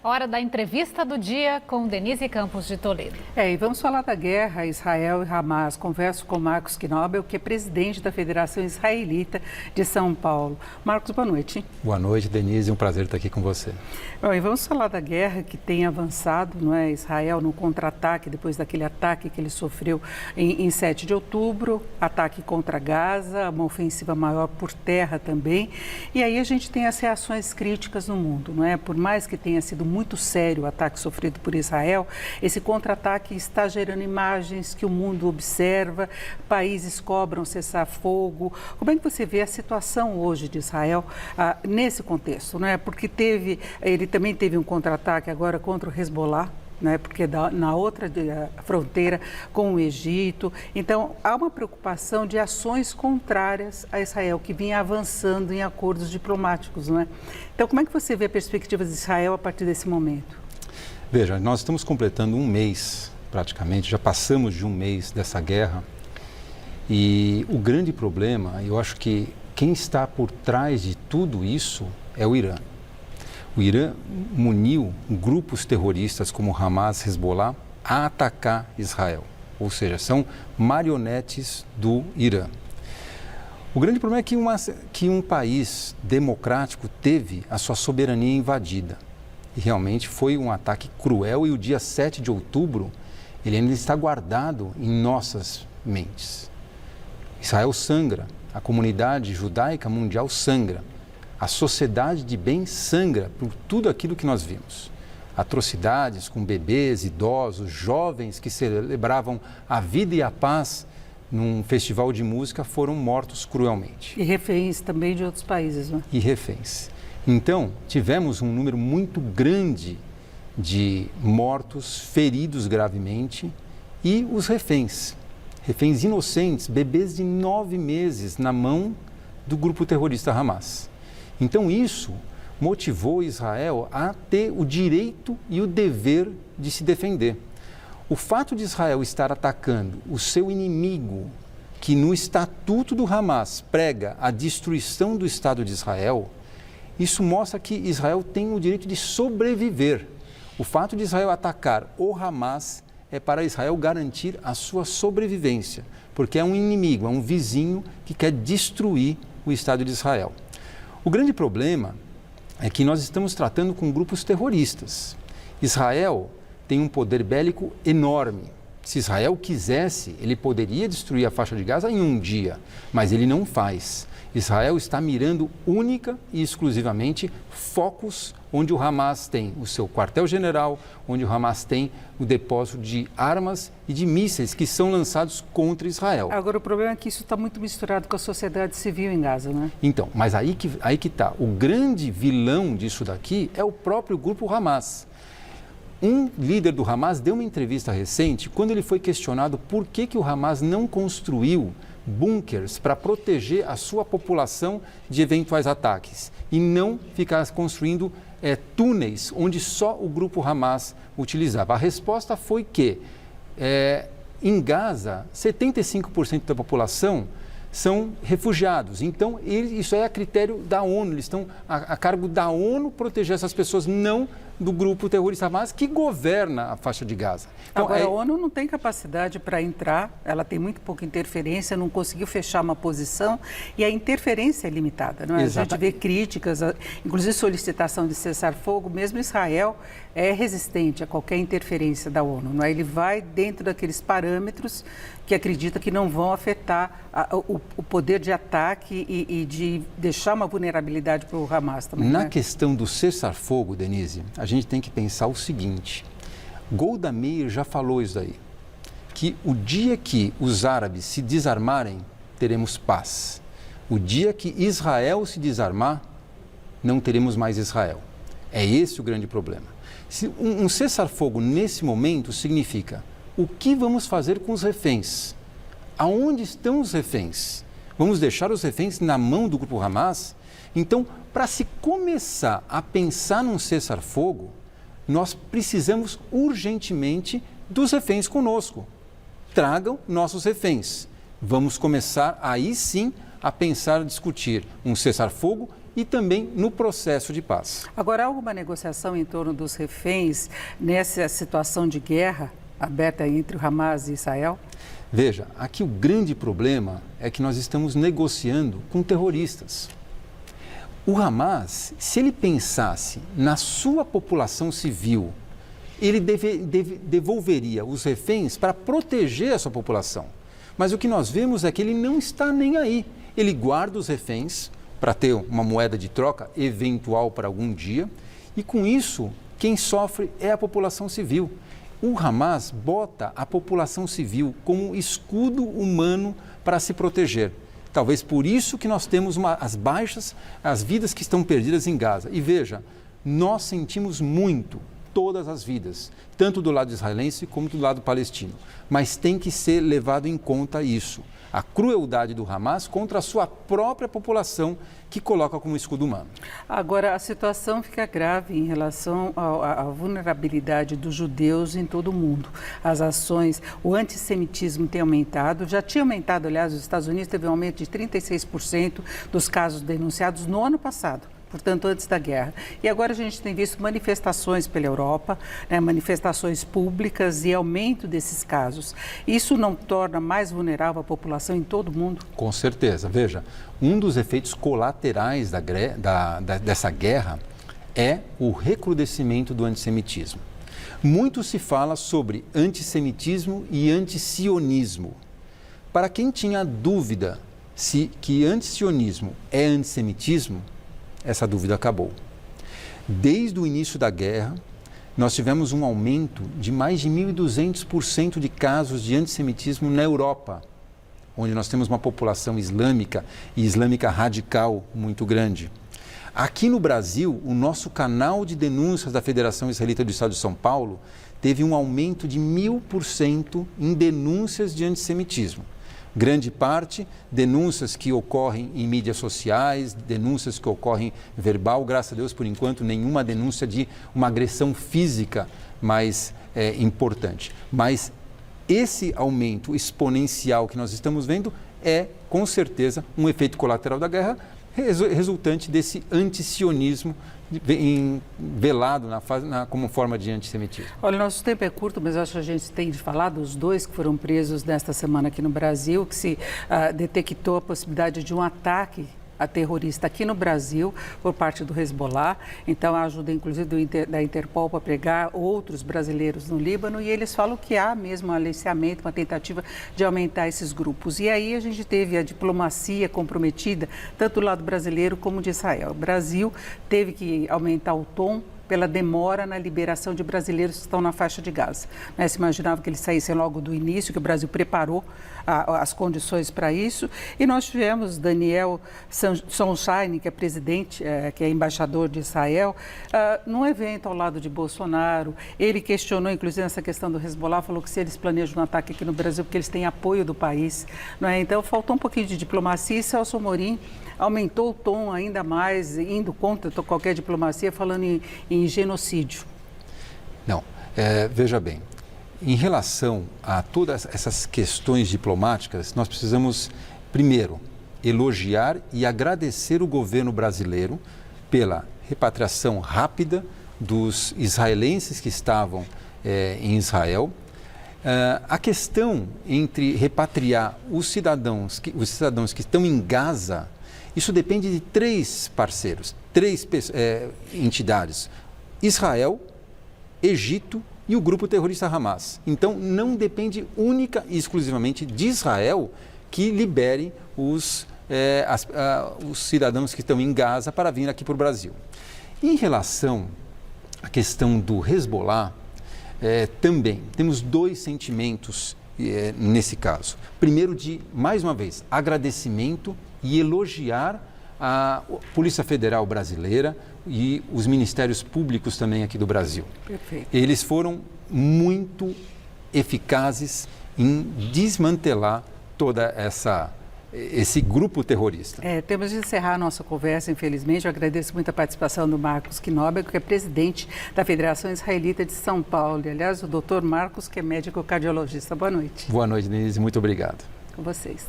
Hora da entrevista do dia com Denise Campos de Toledo. E vamos falar da guerra Israel e Hamas. Converso com Marcos Knobel, que é presidente da Federação Israelita de São Paulo. Marcos, boa noite. Boa noite, Denise. Um prazer estar aqui com você. Bom, e vamos falar da guerra que tem avançado, não é? Israel no contra-ataque, depois daquele ataque que ele sofreu em 7 de outubro, ataque contra Gaza, uma ofensiva maior por terra também. E aí a gente tem as reações críticas no mundo, não é? Por mais que tenha sido muito sério o ataque sofrido por Israel, esse contra-ataque está gerando imagens que o mundo observa, países cobram cessar-fogo. Como é que você vê a situação hoje de Israel nesse contexto, não é? Porque ele também teve um contra-ataque agora contra o Hezbollah, né, porque na outra fronteira com o Egito. Então, há uma preocupação de ações contrárias a Israel, que vinha avançando em acordos diplomáticos, não é? Então, como é que você vê a perspectiva de Israel a partir desse momento? Veja, nós estamos completando um mês, praticamente, já passamos de um mês dessa guerra. E o grande problema, eu acho que quem está por trás de tudo isso é o Irã. O Irã muniu grupos terroristas como Hamas, Hezbollah a atacar Israel, ou seja, são marionetes do Irã. O grande problema é que um país democrático teve a sua soberania invadida. E realmente foi um ataque cruel e o dia 7 de outubro ele ainda está guardado em nossas mentes. Israel sangra, a comunidade judaica mundial sangra. A sociedade de bem sangra por tudo aquilo que nós vimos. Atrocidades com bebês, idosos, jovens que celebravam a vida e a paz num festival de música foram mortos cruelmente. E reféns também de outros países, não é? E reféns. Então, tivemos um número muito grande de mortos, feridos gravemente e os reféns. Reféns inocentes, bebês de 9 meses na mão do grupo terrorista Hamas. Então, isso motivou Israel a ter o direito e o dever de se defender. O fato de Israel estar atacando o seu inimigo, que no estatuto do Hamas prega a destruição do Estado de Israel, isso mostra que Israel tem o direito de sobreviver. O fato de Israel atacar o Hamas é para Israel garantir a sua sobrevivência, porque é um inimigo, é um vizinho que quer destruir o Estado de Israel. O grande problema é que nós estamos tratando com grupos terroristas. Israel tem um poder bélico enorme. Se Israel quisesse, ele poderia destruir a faixa de Gaza em um dia, mas ele não faz. Israel está mirando única e exclusivamente focos onde o Hamas tem o seu quartel-general, onde o Hamas tem o depósito de armas e de mísseis que são lançados contra Israel. Agora, o problema é que isso está muito misturado com a sociedade civil em Gaza, né? Então, mas aí que está. O grande vilão disso daqui é o próprio grupo Hamas. Um líder do Hamas deu uma entrevista recente quando ele foi questionado por que o Hamas não construiu bunkers para proteger a sua população de eventuais ataques e não ficar construindo túneis onde só o grupo Hamas utilizava. A resposta foi que em Gaza, 75% da população são refugiados. Então, isso é a critério da ONU. Eles estão a cargo da ONU proteger essas pessoas, não do grupo terrorista Hamas, que governa a faixa de Gaza. Então, agora, a ONU não tem capacidade para entrar, ela tem muito pouca interferência, não conseguiu fechar uma posição e a interferência é limitada, não é? A gente vê críticas, inclusive solicitação de cessar-fogo, mesmo Israel é resistente a qualquer interferência da ONU, não é? Ele vai dentro daqueles parâmetros que acredita que não vão afetar o poder de ataque e de deixar uma vulnerabilidade para o Hamas também. Na questão do cessar-fogo, Denise, a gente tem que pensar o seguinte: Golda Meir já falou isso daí, que o dia que os árabes se desarmarem, teremos paz. O dia que Israel se desarmar, não teremos mais Israel. É esse o grande problema. Um cessar-fogo nesse momento significa: o que vamos fazer com os reféns? Aonde estão os reféns? Vamos deixar os reféns na mão do grupo Hamas? Então, para se começar a pensar num cessar-fogo, nós precisamos urgentemente dos reféns conosco. Tragam nossos reféns. Vamos começar aí sim a pensar, discutir um cessar-fogo e também no processo de paz. Agora, há alguma negociação em torno dos reféns nessa situação de guerra aberta entre o Hamas e Israel? Veja, aqui o grande problema é que nós estamos negociando com terroristas. O Hamas, se ele pensasse na sua população civil, ele devolveria os reféns para proteger a sua população. Mas o que nós vemos é que ele não está nem aí. Ele guarda os reféns para ter uma moeda de troca eventual para algum dia, e com isso, quem sofre é a população civil. O Hamas bota a população civil como escudo humano para se proteger. Talvez por isso que nós temos as baixas, as vidas que estão perdidas em Gaza. E veja, nós sentimos muito todas as vidas, tanto do lado israelense como do lado palestino. Mas tem que ser levado em conta isso, a crueldade do Hamas contra a sua própria população, que coloca como escudo humano. Agora, a situação fica grave em relação à vulnerabilidade dos judeus em todo o mundo. As ações, o antissemitismo tem aumentado, já tinha aumentado, aliás, os Estados Unidos teve um aumento de 36% dos casos denunciados no ano passado. Portanto, antes da guerra. E agora a gente tem visto manifestações pela Europa, manifestações públicas e aumento desses casos. Isso não torna mais vulnerável a população em todo o mundo? Com certeza. Veja, um dos efeitos colaterais dessa guerra é o recrudescimento do antissemitismo. Muito se fala sobre antissemitismo e antisionismo. Para quem tinha dúvida que antisionismo é antissemitismo, essa dúvida acabou. Desde o início da guerra, nós tivemos um aumento de mais de 1.200% de casos de antissemitismo na Europa, onde nós temos uma população islâmica e islâmica radical muito grande. Aqui no Brasil, o nosso canal de denúncias da Federação Israelita do Estado de São Paulo teve um aumento de 1000% em denúncias de antissemitismo. Grande parte, denúncias que ocorrem em mídias sociais, denúncias que ocorrem verbal, graças a Deus, por enquanto, nenhuma denúncia de uma agressão física mais importante. Mas esse aumento exponencial que nós estamos vendo é, com certeza, um efeito colateral da guerra, resultante desse antisionismo velado como forma de antissemitismo. Olha, nosso tempo é curto, mas acho que a gente tem de falar dos dois que foram presos nesta semana aqui no Brasil, que se detectou a possibilidade de um ataque a terrorista aqui no Brasil por parte do Hezbollah. Então, a ajuda, inclusive, da Interpol para pegar outros brasileiros no Líbano, e eles falam que há mesmo um aliciamento, uma tentativa de aumentar esses grupos. E aí a gente teve a diplomacia comprometida, tanto do lado brasileiro como de Israel. O Brasil teve que aumentar o tom pela demora na liberação de brasileiros que estão na faixa de Gaza. Se imaginava que eles saíssem logo do início, que o Brasil preparou as condições para isso. E nós tivemos Daniel Sonshine, que é presidente, que é embaixador de Israel, num evento ao lado de Bolsonaro. Ele questionou, inclusive, essa questão do Hezbollah, falou que se eles planejam um ataque aqui no Brasil, porque eles têm apoio do país. Então, faltou um pouquinho de diplomacia, e Celso Amorim aumentou o tom ainda mais, indo contra qualquer diplomacia, falando em genocídio. Não, veja bem, em relação a todas essas questões diplomáticas, nós precisamos, primeiro, elogiar e agradecer o governo brasileiro pela repatriação rápida dos israelenses que estavam em Israel. A questão entre repatriar os cidadãos que estão em Gaza, isso depende de três parceiros, três entidades: Israel, Egito e o grupo terrorista Hamas. Então, não depende única e exclusivamente de Israel que libere os cidadãos que estão em Gaza para vir aqui para o Brasil. Em relação à questão do Hezbollah, também temos dois sentimentos nesse caso. Primeiro, mais uma vez, agradecimento e elogiar a Polícia Federal brasileira e os ministérios públicos também aqui do Brasil. Perfeito. Eles foram muito eficazes em desmantelar toda esse grupo terrorista. Temos de encerrar a nossa conversa, infelizmente. Eu agradeço muito a participação do Marcos Knobel, que é presidente da Federação Israelita de São Paulo. E, aliás, o doutor Marcos, que é médico cardiologista. Boa noite. Boa noite, Denise. Muito obrigado. Com vocês.